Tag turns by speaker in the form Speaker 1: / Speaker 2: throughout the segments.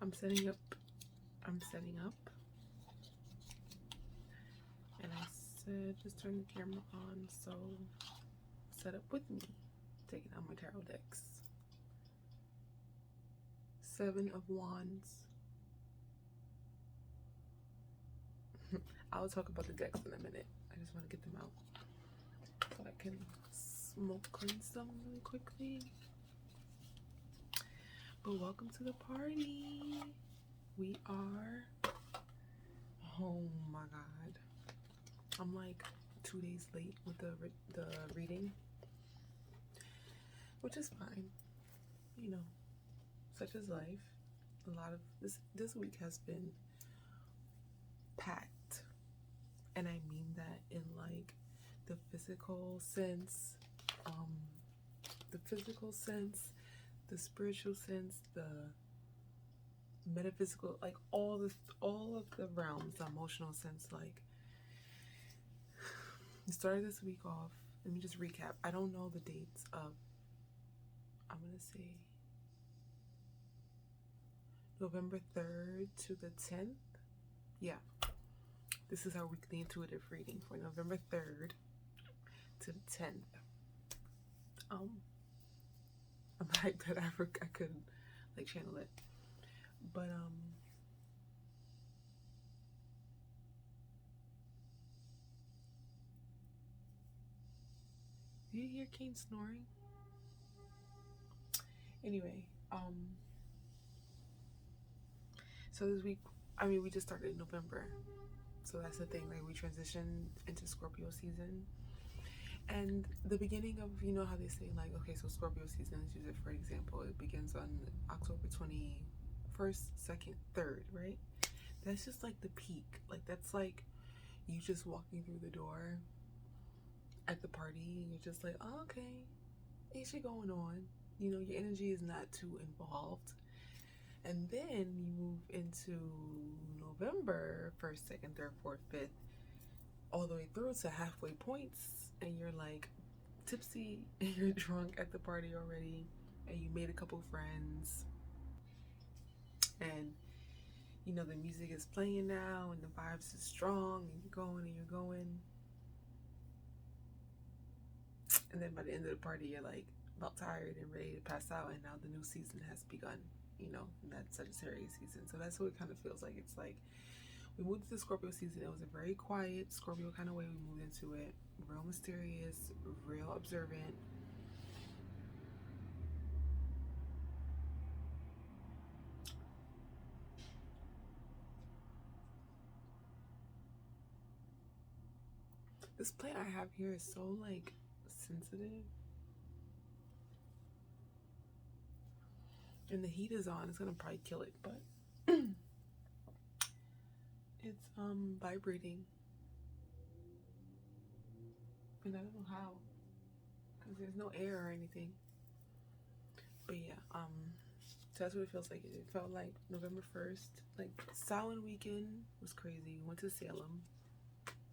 Speaker 1: I'm setting up. And I said, just turn the camera on, so set up with me. Taking out my tarot decks. 7 of Wands. I'll talk about the decks in a minute. I just want to get them out so I can smoke cleanse them really quickly. But welcome to the party. We are, oh my god, I'm like 2 days late with the reading, which is fine, you know, such is life. A lot of this week has been packed, and I mean that in like the physical sense, the spiritual sense, the metaphysical, like all of the realms, the emotional sense. Like, started this week off. Let me just recap. I don't know the dates of, I'm gonna say November 3rd to the 10th. Yeah, this is our weekly intuitive reading for November 3rd to the 10th. I'm hyped that I could like channel it, but do you hear Kane snoring? Anyway, so this week, I mean, we just started November, so that's the thing. Like, we transitioned into Scorpio season, and the beginning of, you know how they say, like, okay, so Scorpio season, let's use it for example, it begins on October 21st, 2nd, 3rd, right? That's just like the peak. Like, that's like you just walking through the door at the party, and you're just like, oh, okay, ain't shit going on. You know, your energy is not too involved. And then you move into November 1st, 2nd, 3rd, 4th, 5th, all the way through to halfway points, and you're like tipsy and you're drunk at the party already, and you made a couple friends, and you know the music is playing now and the vibes is strong, and you're going, and then by the end of the party you're like about tired and ready to pass out, and now the new season has begun, you know, in that Sagittarius season. So that's what it kind of feels like. It's like we moved into the Scorpio season. It was a very quiet Scorpio kind of way we moved into it. Real mysterious, real observant. This plant I have here is so like sensitive. And the heat is on, it's gonna probably kill it, but it's vibrating. And I don't know how, because there's no air or anything. But yeah, so that's what it feels like. It felt like November 1st, like Samhain weekend was crazy. We went to Salem.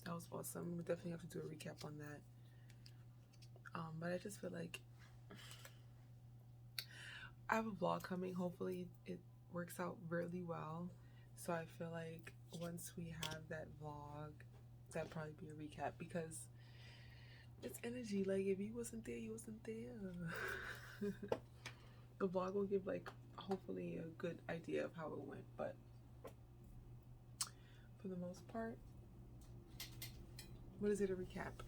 Speaker 1: That was awesome. We definitely have to do a recap on that. But I just feel like I have a vlog coming. Hopefully it works out really well. So I feel like once we have that vlog, that'd probably be a recap, because it's energy. Like, if you wasn't there, you wasn't there. The vlog will give like hopefully a good idea of how it went, but for the most part, what is it, a recap?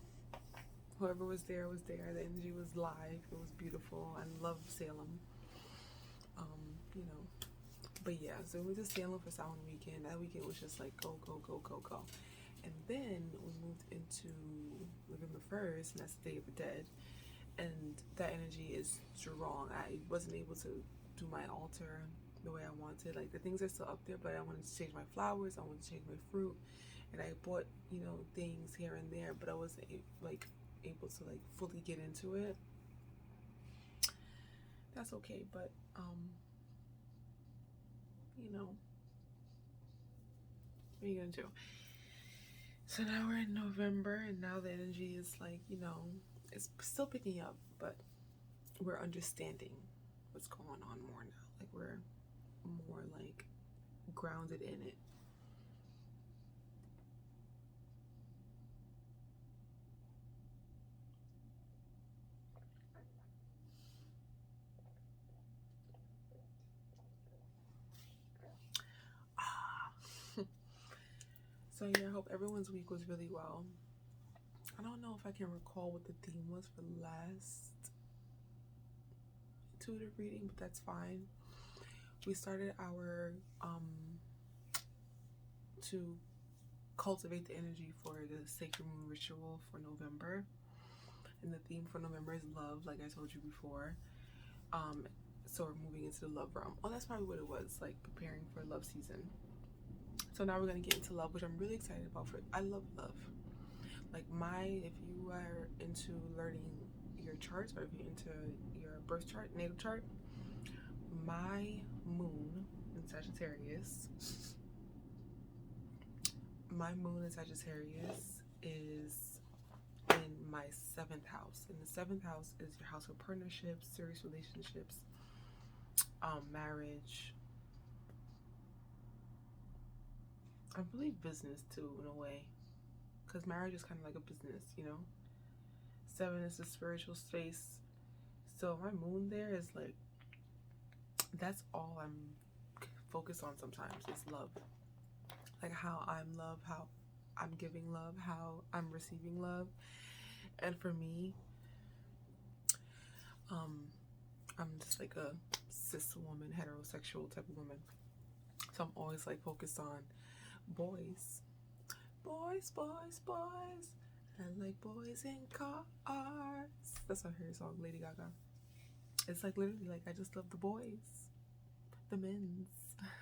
Speaker 1: Whoever was there was there. The energy was live. It was beautiful. I love Salem. You know, but yeah, so we went to Salem for Samhain weekend. That weekend was just like go, go, go, go, go. And then we moved into November 1st, and that's the Day of the Dead. And that energy is strong. I wasn't able to do my altar the way I wanted. Like, the things are still up there, but I wanted to change my flowers. I wanted to change my fruit. And I bought, you know, things here and there, but I wasn't like able to like fully get into it. That's okay, but you know, what are you gonna do? So now we're in November, and now the energy is like, you know, it's still picking up, but we're understanding what's going on more now. Like, we're more like grounded in it. So yeah, I hope everyone's week was really well. I don't know if I can recall what the theme was for last intuitive reading, but that's fine. We started our to cultivate the energy for the sacred moon ritual for November, and the theme for November is love, like I told you before. So we're moving into the love realm. Oh, that's probably what it was, like preparing for love season. So now we're gonna get into love, which I'm really excited about. I love love. Like if you are into learning your charts, or if you're into your birth chart, natal chart, my moon in Sagittarius, is in my 7th house. And the 7th house is your house of partnerships, serious relationships, marriage. I believe business too, in a way, because marriage is kind of like a business, you know. 7 is the spiritual space. So my moon there is like, that's all I'm focused on sometimes, is love. Like how I'm love, how I'm giving love, how I'm receiving love. And for me, I'm just like a cis woman, heterosexual type of woman. So I'm always like focused on boys. Boys, boys, boys. I like boys in cars. That's my favorite song, Lady Gaga. It's like literally like I just love the boys. The men's.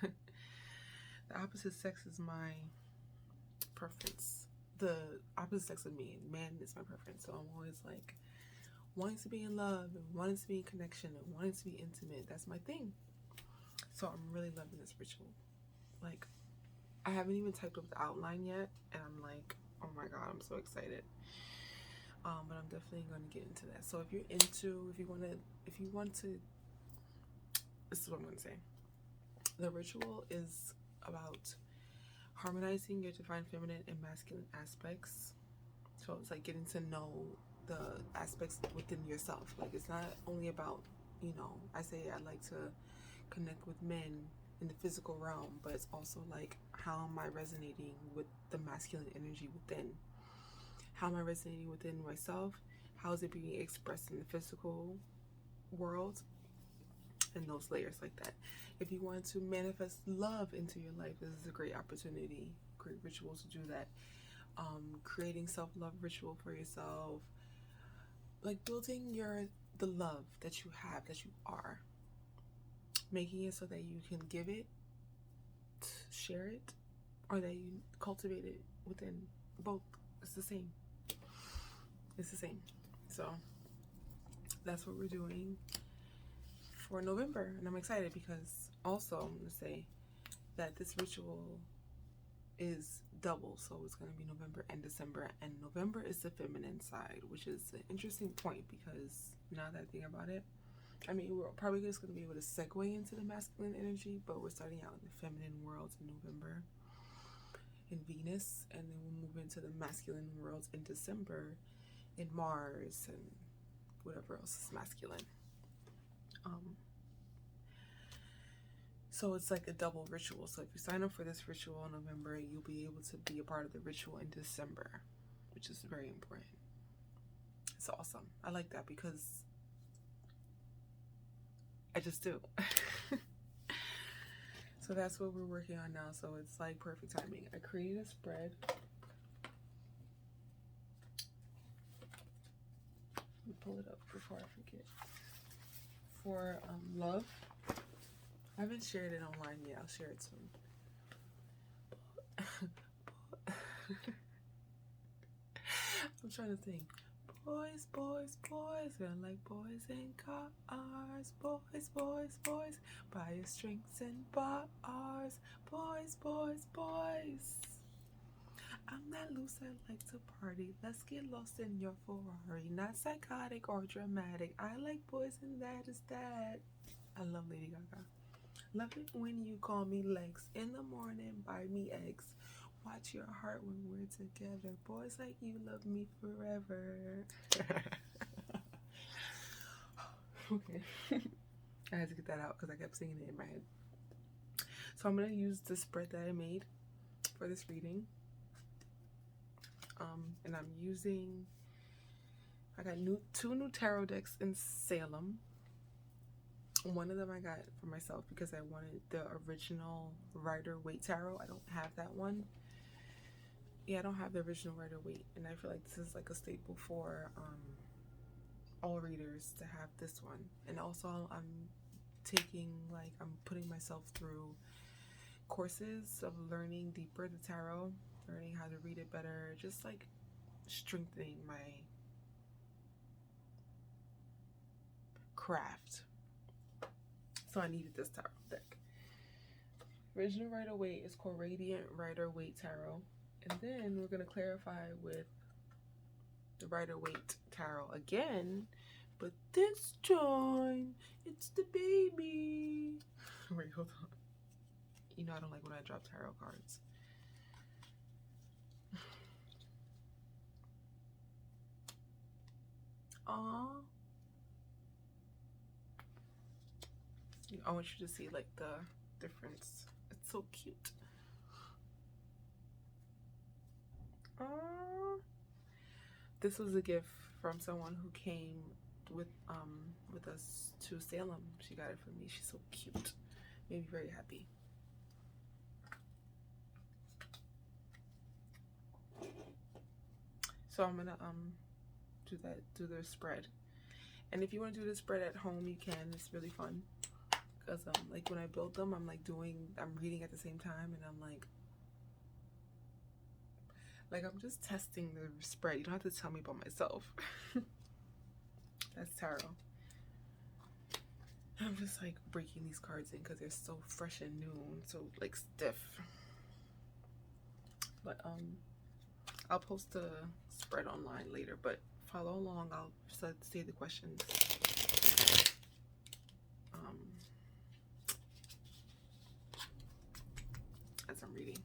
Speaker 1: The opposite sex is my preference. The opposite sex of me, man, is my preference. So I'm always like wanting to be in love and wanting to be in connection and wanting to be intimate. That's my thing. So I'm really loving this ritual. Like, I haven't even typed up the outline yet, and I'm like, oh my god, I'm so excited. But I'm definitely going to get into that. So if you want to, this is what I'm going to say. The ritual is about harmonizing your divine feminine and masculine aspects. So it's like getting to know the aspects within yourself. Like, it's not only about, I say I like to connect with men in the physical realm, but it's also like, how am I resonating with the masculine energy within? How am I resonating within myself? How is it being expressed in the physical world? And those layers like that. If you want to manifest love into your life, this is a great opportunity, great ritual to do that. Creating self-love ritual for yourself, like building the love that you have, that you are, making it so that you can give it, share it, or that you cultivate it within. Both. It's the same. So that's what we're doing for November, and I'm excited because also I'm going to say that this ritual is double, so it's going to be November and December, and November is the feminine side, which is an interesting point because now that I think about it, I mean, we're probably just going to be able to segue into the masculine energy, but we're starting out in the feminine world in November in Venus, and then we'll move into the masculine world in December in Mars and whatever else is masculine. So it's like a double ritual. So if you sign up for this ritual in November, you'll be able to be a part of the ritual in December, which is very important. It's awesome. I like that because I just do. So that's what we're working on now. So it's like perfect timing. I created a spread. Let me pull it up before I forget. For love. I haven't shared it online yet. I'll share it soon. I'm trying to think. Boys, boys, boys. I like boys in cars. Boys, boys, boys. Buy your drinks and bars. Boys, boys, boys. I'm not loose, I like to party. Let's get lost in your Ferrari. Not psychotic or dramatic. I like boys and that is that. I love Lady Gaga. Love it when you call me Lex. In the morning, buy me eggs. Watch your heart when we're together. Boys like you love me forever. Okay. I had to get that out because I kept singing it in my head. So I'm going to use the spread that I made for this reading. And I'm using, I got two new tarot decks in Salem. One of them I got for myself because I wanted the original Rider-Waite tarot. I don't have that one. Yeah, I don't have the original Rider-Waite, and I feel like this is like a staple for all readers to have this one. And also I'm putting myself through courses of learning deeper the tarot, learning how to read it better, just like strengthening my craft. So I needed this tarot deck. Original Rider-Waite is called Radiant Rider-Waite Tarot. And then we're going to clarify with the Rider-Waite Tarot again, but this time it's the baby. Wait, hold on. You know I don't like when I drop tarot cards. Aww. I want you to see like the difference. It's so cute. Aww. This was a gift from someone who came with us to Salem. She got it for me. She's so cute. Made me very happy. So I'm gonna do the spread. And if you want to do the spread at home, you can. It's really fun. Because like when I build them, I'm reading at the same time, and I'm I'm just testing the spread. You don't have to tell me about myself. That's tarot. I'm just like breaking these cards in because they're so fresh and new and so like stiff. But I'll post the spread online later, but follow along. I'll say the questions as I'm reading.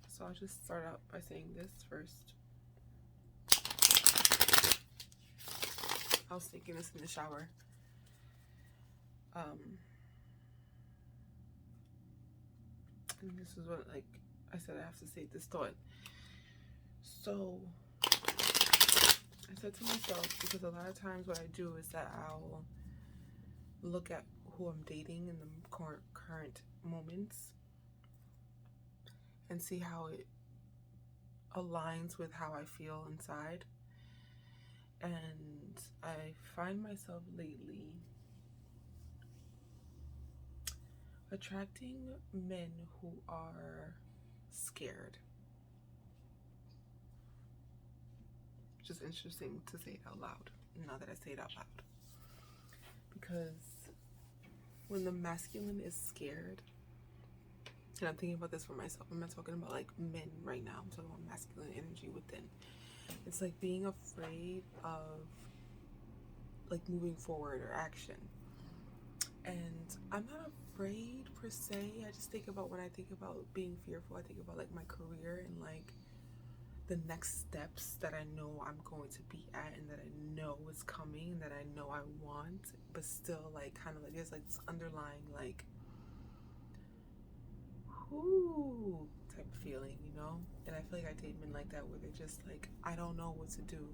Speaker 1: So I'll just start out by saying this first. I was thinking this in the shower. And this is what, like I said, I have to say this thought. So I said to myself, because a lot of times what I do is that I'll look at who I'm dating in the current moments and see how it aligns with how I feel inside. And I find myself lately attracting men who are scared. Which is interesting to say it out loud, now that I say it out loud. Because when the masculine is scared, and I'm thinking about this for myself, I'm not talking about like men right now, I'm talking about masculine energy within. It's like being afraid of like moving forward or action. And I'm not afraid per se. I just think about, when I think about being fearful, I think about like my career and like the next steps that I know I'm going to be at and that I know is coming, that I know I want, but still like kind of like there's like this underlying like whoo type of feeling, you know? And I feel like I date men like that where they're just like, I don't know what to do.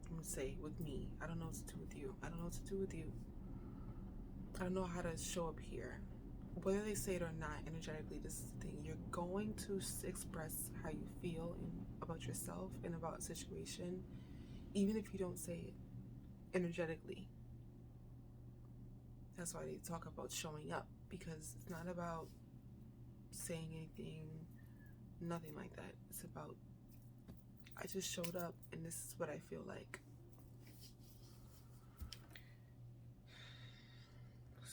Speaker 1: I'm gonna say with me, I don't know what to do with you. I don't know what to do with you. I don't know how to show up here. Whether they say it or not, energetically, this is the thing. You're going to express how you feel about yourself and about a situation, even if you don't say it energetically. That's why they talk about showing up, because it's not about saying anything, nothing like that. It's about, I just showed up and this is what I feel like.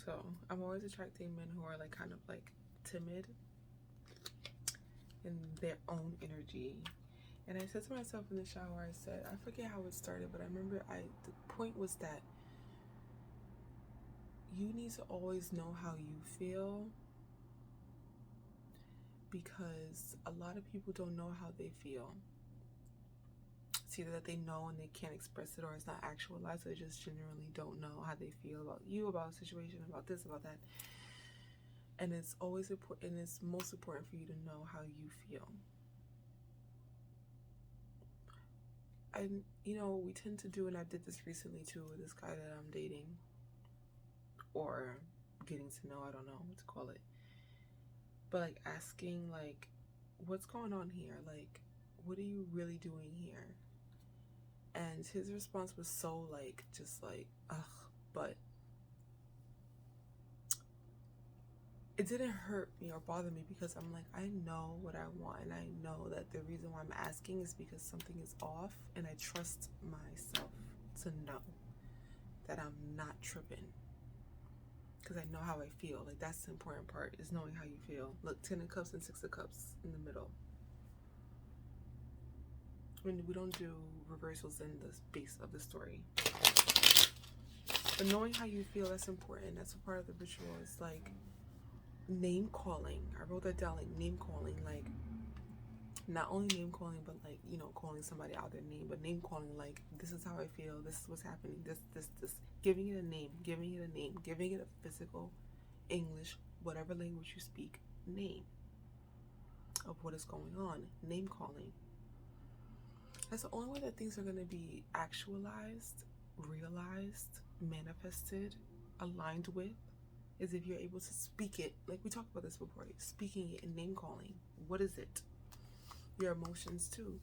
Speaker 1: So I'm always attracting men who are like kind of like timid in their own energy And I said to myself in the shower, I said, I forget how it started, but I remember the point was that you need to always know how you feel, because a lot of people don't know how they feel. It's either that they know and they can't express it, or it's not actualized, so they just generally don't know how they feel about you, about a situation, about this, about that. And it's always important, and it's most important for you to know how you feel. And we tend to do, and I did this recently too with this guy that I'm dating, or getting to know, I don't know what to call it, but like asking, like, what's going on here? Like, what are you really doing here? And his response was so like, just like, ugh, but it didn't hurt me or bother me, because I'm like, I know what I want, and I know that the reason why I'm asking is because something is off, and I trust myself to know that I'm not tripping, because I know how I feel. Like, that's the important part, is knowing how you feel. Look, 10 of Cups and 6 of Cups in the middle. When we don't do reversals in the base of the story, but knowing how you feel, that's important. That's a part of the ritual. It's like name calling. I wrote that down, like name calling, like not only name calling, but like, calling somebody out their name, but name calling, like, this is how I feel, this is what's happening, this, giving it a name, giving it a physical English, whatever language you speak, name of what is going on. Name calling. That's the only way that things are going to be actualized, realized, manifested, aligned with, is if you're able to speak it. Like we talked about this before, speaking it and name calling. What is it? Your emotions too.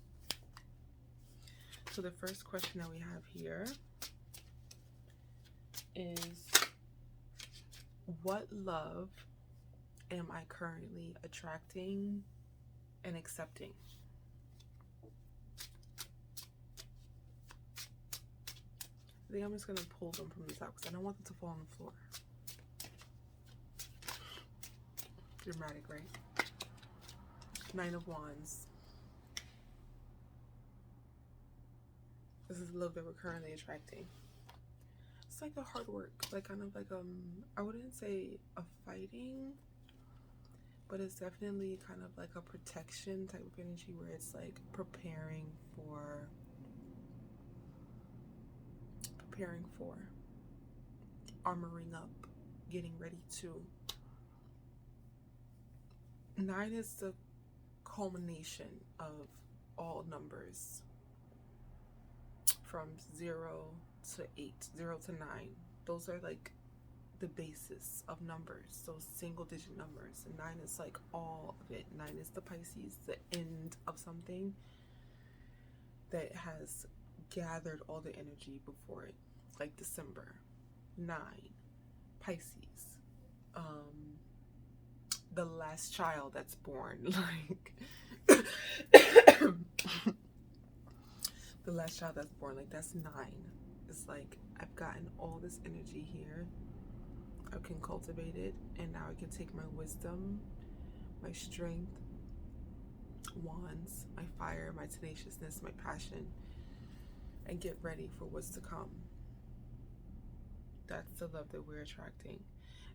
Speaker 1: So the first question that we have here is, what love am I currently attracting and accepting? I think I'm just going to pull them from the top, because I don't want them to fall on the floor. Dramatic, right? 9 of Wands. This is the love that we're currently attracting. It's like a hard work, like kind of like I wouldn't say a fighting, but it's definitely kind of like a protection type of energy, where it's like preparing for armoring up, getting ready to. 9 is the culmination of all numbers, from 0 to 8, 0 to 9. Those are like the basis of numbers, those single digit numbers. And 9 is like all of it. 9 is the Pisces, the end of something that has gathered all the energy before it, like December. 9, Pisces, the last child that's born, like the last child that's born, like that's 9. It's like, I've gotten all this energy here, I can cultivate it, and now I can take my wisdom, my strength, wands, my fire, my tenaciousness, my passion, and get ready for what's to come. That's the love that we're attracting.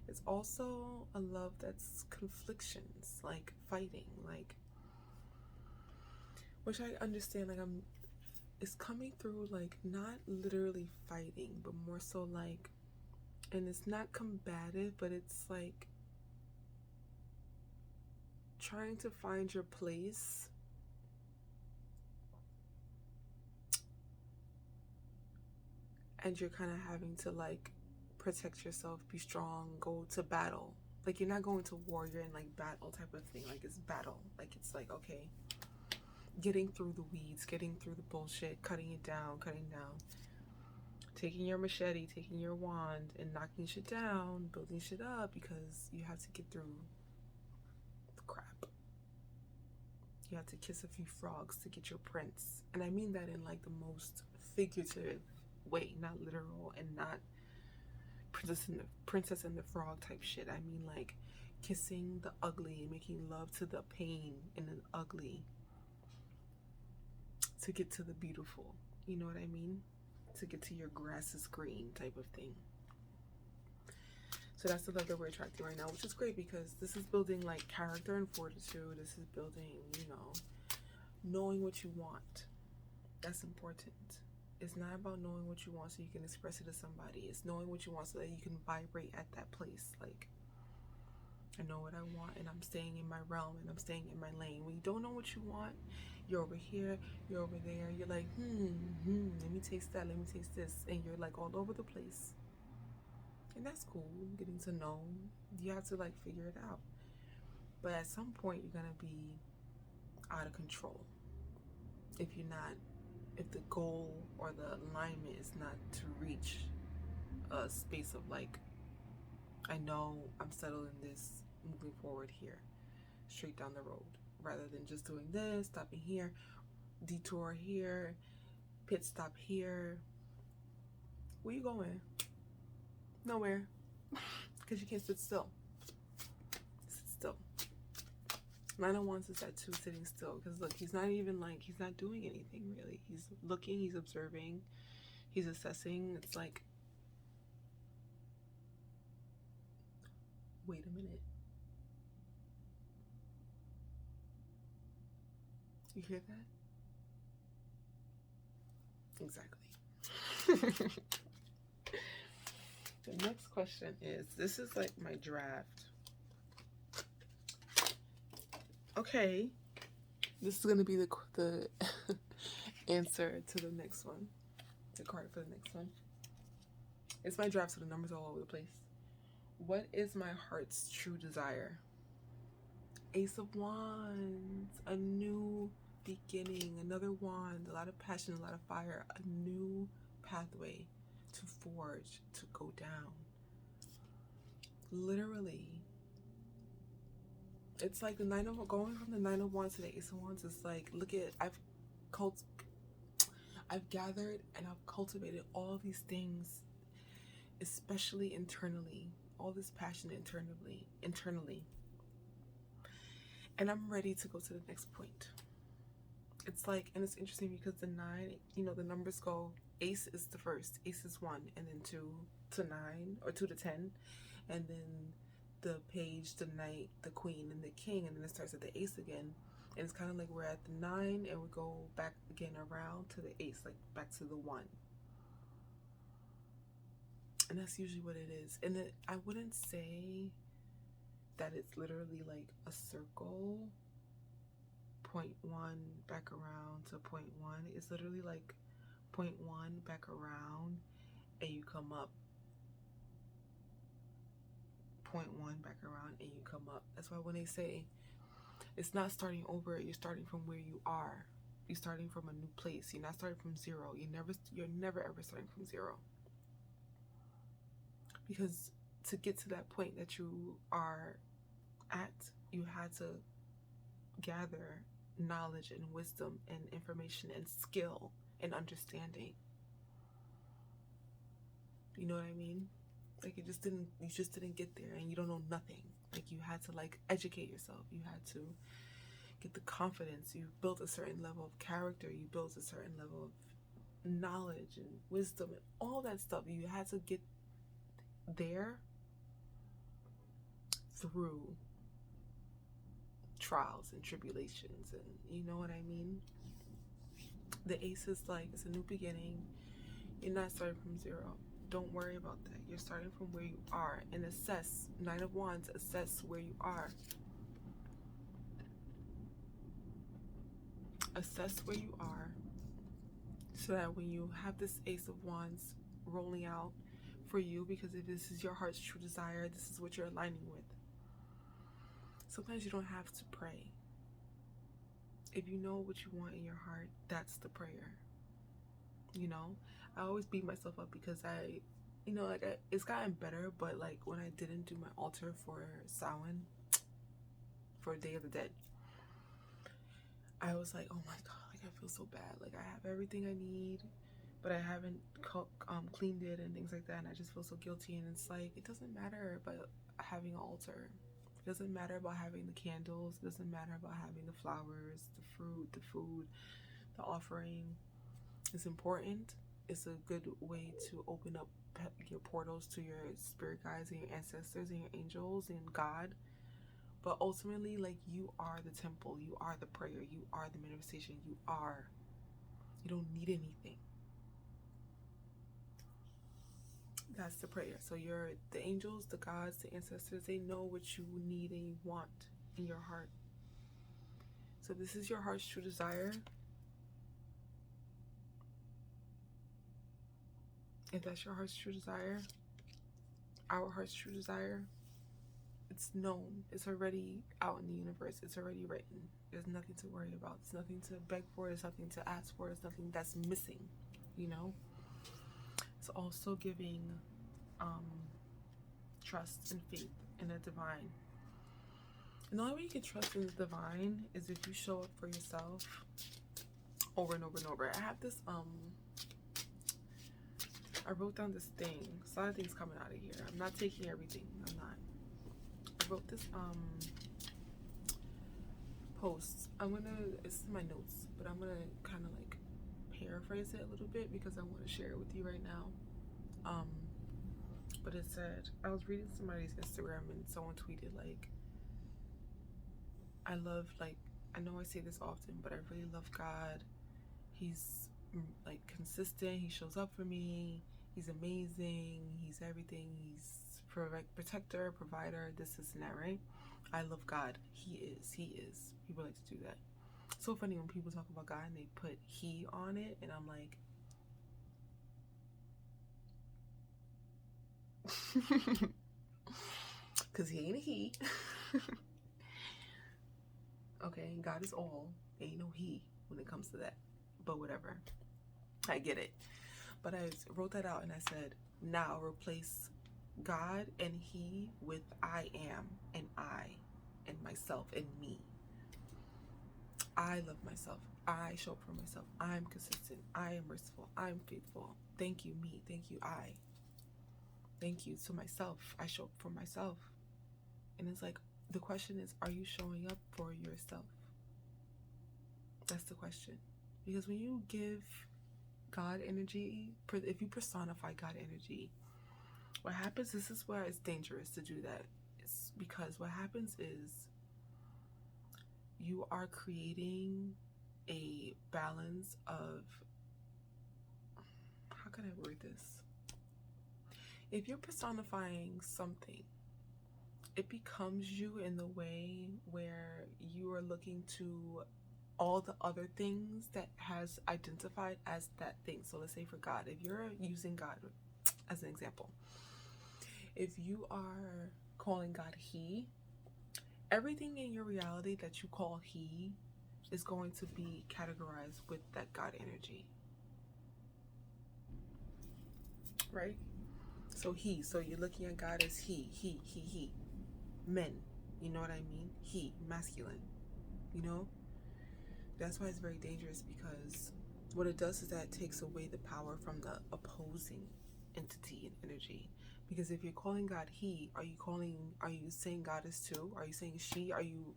Speaker 1: It's also a love that's conflictions, like fighting, like, which I understand, like it's coming through, like not literally fighting, but more so like, and it's not combative, but it's like trying to find your place and you're kind of having to like protect yourself, be strong, go to battle. Like you're not going to war, you're in like battle type of thing. Like it's battle. Like it's like, okay, getting through the weeds, getting through the bullshit, cutting it down, taking your machete, taking your wand and knocking shit down, building shit up, because you have to get through the crap. You have to kiss a few frogs to get your prince. And I mean that in like the most figurative way, not literal, and not princess and the frog type shit. I mean like kissing the ugly, making love to the pain in an ugly. to get to the beautiful. You know what I mean? To get to your grass is green type of thing. So that's the love that we're attracting right now, which is great because this is building like character and fortitude. This is building, you know, knowing what you want. That's important. It's not about knowing what you want so you can express it to somebody. It's knowing what you want so that you can vibrate at that place. Like, I know what I want and I'm staying in my realm and I'm staying in my lane. When you don't know what you want, you're over here, you're over there. You're like, let me taste that, let me taste this. And you're like all over the place. And that's cool, getting to know. You have to like figure it out. But at some point, you're going to be out of control. If the goal or the alignment is not to reach a space of like, I know I'm settled in this, moving forward here, straight down the road, rather than just doing this, stopping here, detour here, pit stop here. Where you going? Nowhere. Because you can't sit still. Sit still. Nine of Wands is that too, sitting still. Because look, he's not even like, he's not doing anything really. He's looking, he's observing, he's assessing. It's like, wait a minute. You hear that? Exactly. The next question is, this is like my draft. Okay, this is going to be the answer to the next one. The card for the next one. It's my draft, so the numbers are all over the place. What is my heart's true desire? Ace of Wands, a new beginning, another wand, a lot of passion, a lot of fire, a new pathway to forge, to go down. Literally. It's like the going from the Nine of Wands to the Ace of Wands is like, look at, I've gathered and I've cultivated all these things, especially internally, all this passion internally. And I'm ready to go to the next point. It's like, and it's interesting because the 9, you know, the numbers go, Ace is the first, Ace is 1, and then 2 to 9, or 2 to 10, and then the Page, the Knight, the Queen, and the King, and then it starts at the Ace again. And it's kind of like we're at the 9 and we go back again around to the Ace, like back to the 1. And that's usually what it is. And then I wouldn't say that it's literally like a circle, point 1 back around to point 1. It's literally like point 1 back around and you come up, point 1 back around and you come up. That's why when they say it's not starting over, you're starting from where you are. You're starting from a new place. You're not starting from zero. You're never ever starting from zero. Because to get to that point that you are at, you had to gather knowledge and wisdom and information and skill and understanding. You know what I mean? Like you just didn't get there and you don't know nothing. Like you had to like educate yourself. You had to get the confidence. You built a certain level of character. You built a certain level of knowledge and wisdom and all that stuff. You had to get there through trials and tribulations, and you know what I mean? The Ace is like, it's a new beginning. You're not starting from zero. Don't worry about that. You're starting from where you are and assess. 9 of Wands, assess where you are. Assess where you are so that when you have this Ace of Wands rolling out for you, because if this is your heart's true desire, this is what you're aligning with. Sometimes you don't have to pray. If you know what you want in your heart, that's the prayer. You know, I always beat myself up because it's gotten better, but like when I didn't do my altar for Samhain, for Day of the Dead, I was like, oh my God, like I feel so bad. Like I have everything I need, but I haven't cleaned it and things like that, and I just feel so guilty. And it's like, it doesn't matter about having an altar. It doesn't matter about having the candles. It doesn't matter about having the flowers, the fruit, the food, The offering is important. It's a good way to open up your portals to your spirit guides and your ancestors and your angels and God. But ultimately, like, you are the temple, you are the prayer, you are the manifestation, you don't need anything. That's the prayer. So the angels, the gods, the ancestors, they know what you need and you want in your heart. So this is your heart's true desire. If that's your heart's true desire, our heart's true desire, it's known. It's already out in the universe. It's already written. There's nothing to worry about. There's nothing to beg for. There's nothing to ask for. There's nothing that's missing, you know? It's also giving trust and faith in the divine. And the only way you can trust in the divine is if you show up for yourself over and over and over. I have this, I wrote down this thing. There's a lot of things coming out of here. I'm not taking everything. I'm not. I wrote this post. It's in my notes, but I'm gonna kind of like paraphrase it a little bit because I want to share it with you right now. But it said, I was reading somebody's Instagram and someone tweeted like, I know I say this often, but I really love God. He's like consistent. He shows up for me. He's amazing. He's everything. He's protector, provider, this and that, right? I love God. He is. People like to do that. It's so funny when people talk about God and they put he on it, and I'm like, because he ain't a he. Okay, God is all. Ain't no he when it comes to that. But whatever. I get it. But I wrote that out and I said, now replace God and he with I am and I and myself and me. I love myself. I show up for myself. I'm consistent. I am merciful. I'm faithful. Thank you, me. Thank you, I. Thank you to myself. I show up for myself. And it's like, the question is, are you showing up for yourself? That's the question. Because when you give God energy, if you personify God energy, what happens, this is where it's dangerous to do that. It's because what happens is you are creating a balance of, how can I word this? If you're personifying something, it becomes you in the way where you are looking to all the other things that has identified as that thing. So let's say for God, if you're using God as an example, if you are calling God he, everything in your reality that you call he is going to be categorized with that God energy, right? So you're looking at God as he. Men, you know what I mean? He, masculine, you know? That's why it's very dangerous, because what it does is that it takes away the power from the opposing entity and energy. Because if you're calling God he, are you saying God is two? Are you saying she? Are you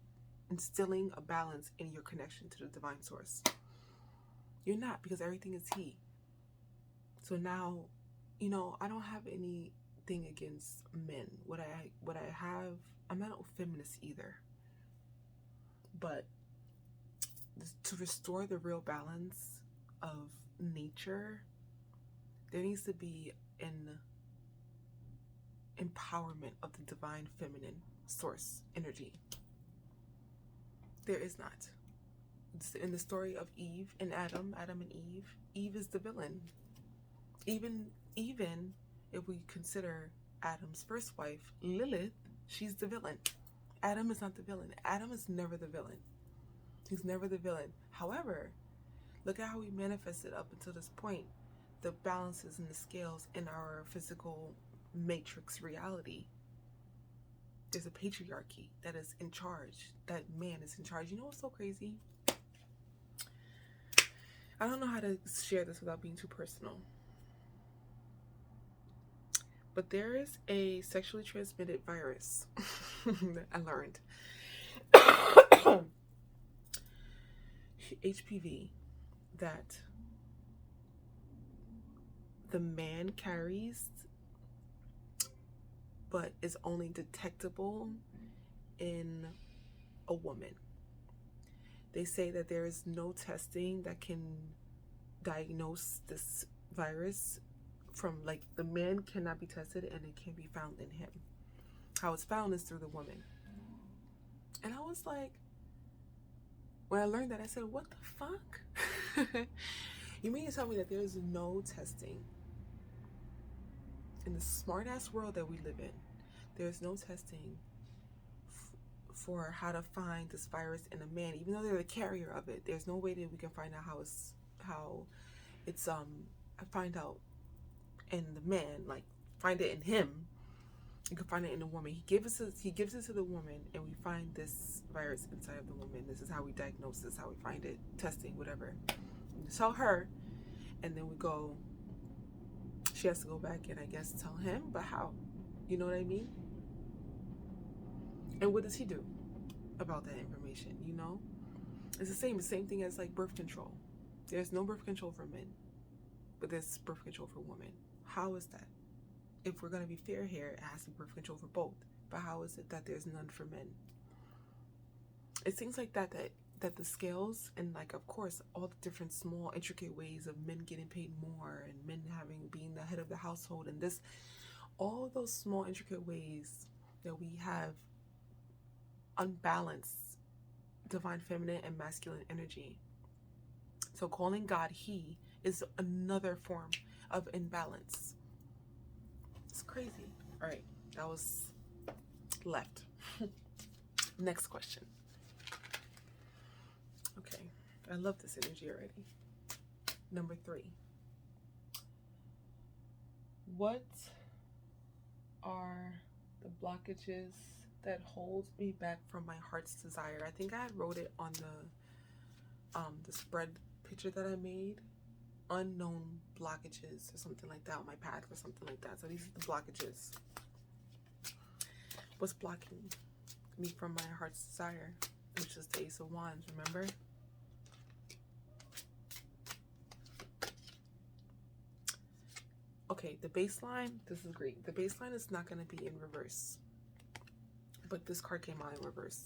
Speaker 1: instilling a balance in your connection to the divine source? You're not, because everything is he. So now, you know, I don't have anything against men. What I have, I'm not a feminist either. But to restore the real balance of nature, there needs to be an empowerment of the divine feminine source energy. There is not. In the story of Eve and Adam and Eve is the villain. Even if we consider Adam's first wife, Lilith, she's the villain. Adam is not the villain. Adam is never the villain. He's never the villain. However, look at how we manifested up until this point. The balances and the scales in our physical matrix reality. There's a patriarchy that is in charge. That man is in charge. You know what's so crazy? I don't know how to share this without being too personal. But there is a sexually transmitted virus that I learned. HPV, that the man carries, but is only detectable in a woman. They say that there is no testing that can diagnose this virus from, like, the man cannot be tested and it can't be found in him. How it's found is through the woman. And I was like, when I learned that, I said, what the fuck? You mean to tell me that there's no testing in the smart ass world that we live in? There's no testing for how to find this virus in a man, even though they're the carrier of it. There's no way that we can find out how it's I find out in the man, like find it in him. You can find it in a woman. He gives it to the woman, and we find this virus inside of the woman. This is how we diagnose this, how we find it, testing, whatever. We tell her, and then we go, she has to go back and I guess tell him, but how? You know what I mean? And what does he do about that information, you know? It's the same thing as like birth control. There's no birth control for men, but there's birth control for women. How is that? If we're going to be fair here, it has to be birth control for both. But how is it that there's none for men? It seems like that the scales, and like, of course, all the different small intricate ways of men getting paid more and men being the head of the household, and this, all those small intricate ways that we have unbalanced divine feminine and masculine energy. So calling God he is another form of imbalance. It's crazy. All right, that was left. Next question. Okay, I love this energy already. Number 3. What are the blockages that hold me back from my heart's desire? I think I had wrote it on the spread picture that I made. Unknown blockages or something like that on my path or something like that. So these are the blockages. What's blocking me from my heart's desire? Which is the Ace of Wands, remember? Okay, the baseline, this is great. The baseline is not going to be in reverse, but this card came out in reverse.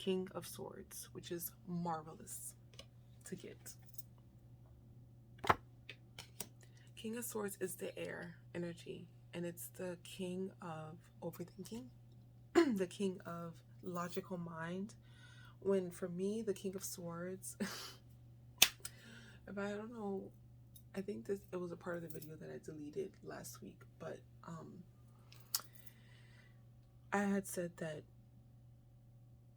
Speaker 1: King of Swords, which is marvelous to get. King of Swords is the air energy, and it's the king of overthinking, the king of logical mind. When for me, the King of Swords, if I don't know, I think it was a part of the video that I deleted last week, but I had said that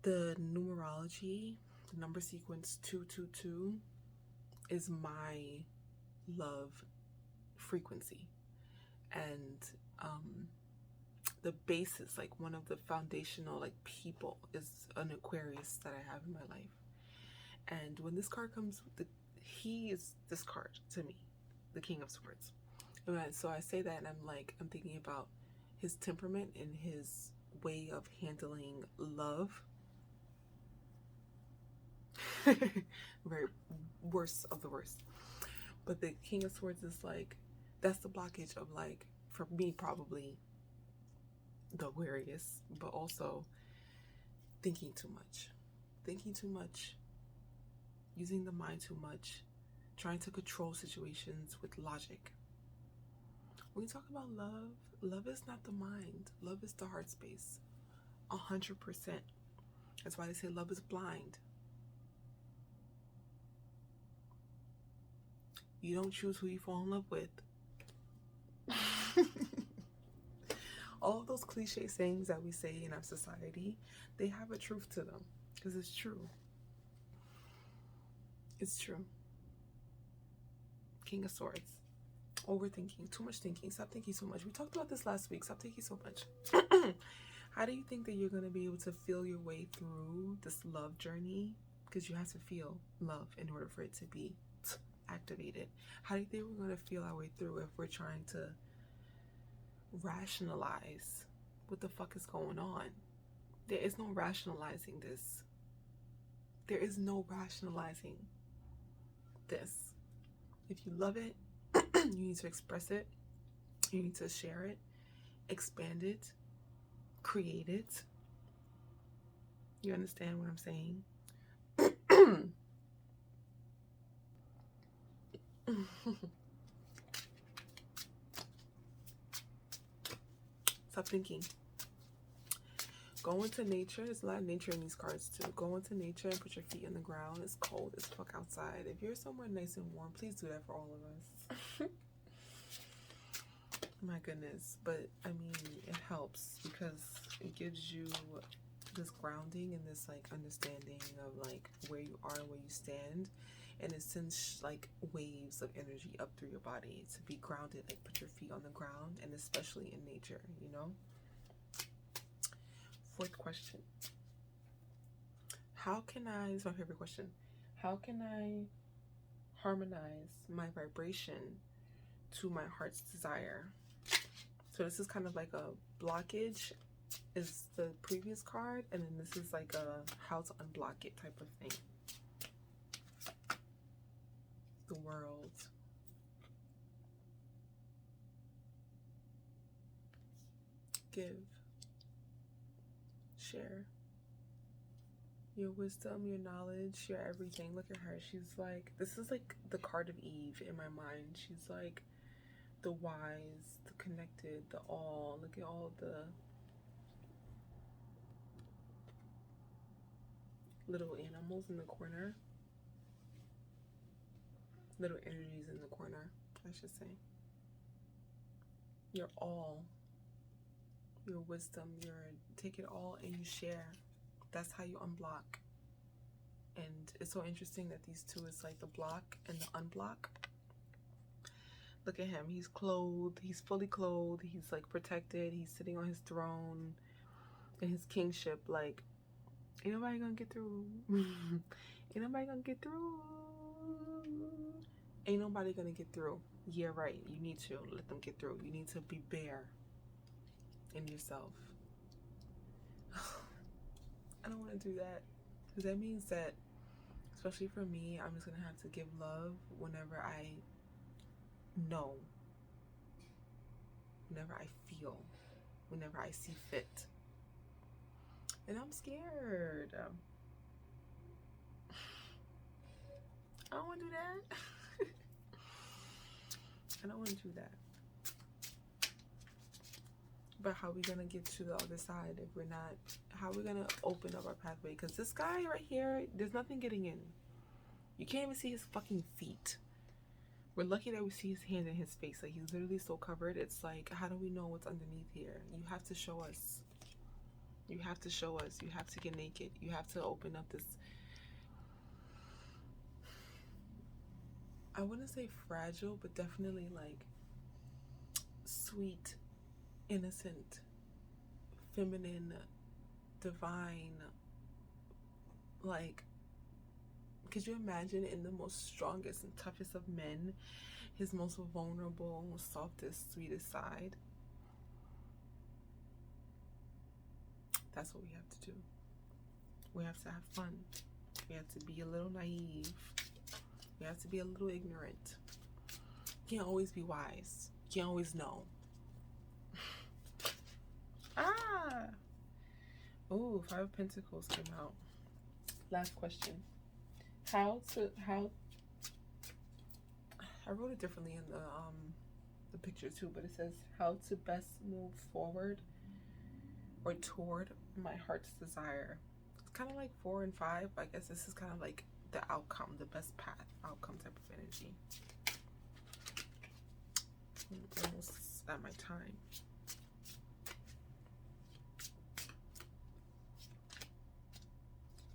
Speaker 1: the numerology, the number sequence 222 is my love frequency, and the basis, like one of the foundational like people, is an Aquarius that I have in my life. And when this card comes, he is this card to me, the King of Swords. And so I say that, and I'm thinking about his temperament and his way of handling love. Very worst of the worst. But the King of Swords is like, that's the blockage of, like, for me, probably the Aquarius, but also thinking too much, using the mind too much, trying to control situations with logic. When we talk about love, love is not the mind. Love is the heart space. 100%. That's why they say love is blind. You don't choose who you fall in love with. All of those cliche sayings that we say in our society, they have a truth to them, because it's true. It's true. King of Swords. Overthinking. Too much thinking. Stop thinking so much. We talked about this last week. Stop thinking so much. How do you think that you're going to be able to feel your way through this love journey? Because you have to feel love in order for it to be activated. How do you think we're going to feel our way through if we're trying to rationalize what the fuck is going on? There is no rationalizing this. There is no rationalizing. this. If you love it, you need to express it. You need to share it, expand it, create it. You understand what I'm saying? Stop thinking. Go into nature. There's a lot of nature in these cards too. Go into nature and put your feet on the ground. It's cold as fuck outside. If you're somewhere nice and warm, please do that for all of us. My goodness. But I mean, it helps because it gives you this grounding and this like understanding of like where you are and where you stand, and it sends like waves of energy up through your body to be grounded. Like put your feet on the ground, and especially in nature, you know. Fourth question. How can I, this is my favorite question, how can I harmonize my vibration to my heart's desire? So this is kind of like a blockage is the previous card, and then this is like a how to unblock it type of thing. The world. Give. Share. Your wisdom, your knowledge, your everything. Look at her. She's like, this is like the card of Eve in my mind. She's like the wise, the connected, the all. Look at all the little animals in the corner. Little energies in the corner, I should say. Your all. Your wisdom, your take it all and you share. That's how you unblock. And it's so interesting that these two is like the block and the unblock. Look at him. He's clothed. He's fully clothed. He's like protected. He's sitting on his throne in his kingship. Like, ain't nobody gonna get through. Ain't nobody gonna get through. Ain't nobody gonna get through. Yeah, right. You need to let them get through. You need to be bare in yourself. I don't want to do that, because that means that, especially for me, I'm just gonna have to give love whenever I know, whenever I feel, whenever I see fit. And I'm scared. I don't want to do that. I don't want to do that. But how are we gonna get to the other side if we're not? How are we gonna open up our pathway? Because this guy right here, there's nothing getting in. You can't even see his fucking feet. We're lucky that we see his hands and his face. Like, he's literally so covered. It's like, how do we know what's underneath here? You have to show us. You have to show us. You have to get naked. You have to open up this, I wouldn't say fragile, but definitely like sweet, innocent, feminine, divine. Like, could you imagine in the most strongest and toughest of men, his most vulnerable, softest, sweetest side? That's what we have to do. We have to have fun. We have to be a little naive. We have to be a little ignorant. You can't always be wise. You can't always know. Ah! Ooh, 5 of Pentacles came out. Last question. I wrote it differently in the picture too, but it says how to best move forward or toward my heart's desire. It's kind of like 4 and 5. I guess this is kind of like the outcome, the best path, outcome type of energy. I'm almost at my time.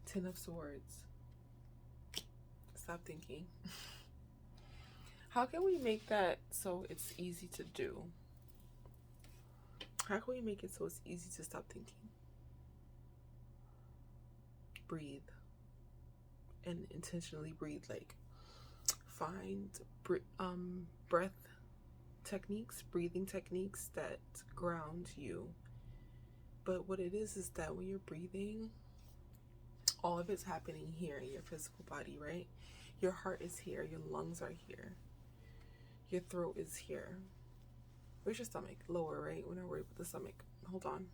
Speaker 1: Ten of Swords. Stop thinking. How can we make that so it's easy to do? How can we make it so it's easy to stop thinking? Breathe. And intentionally breathe. Like, find breath techniques, breathing techniques that ground you. But what it is that when you're breathing, all of it's happening here in your physical body, right? Your heart is here. Your lungs are here. Your throat is here. Where's your stomach? Lower, right? We're not worried about the stomach. Hold on.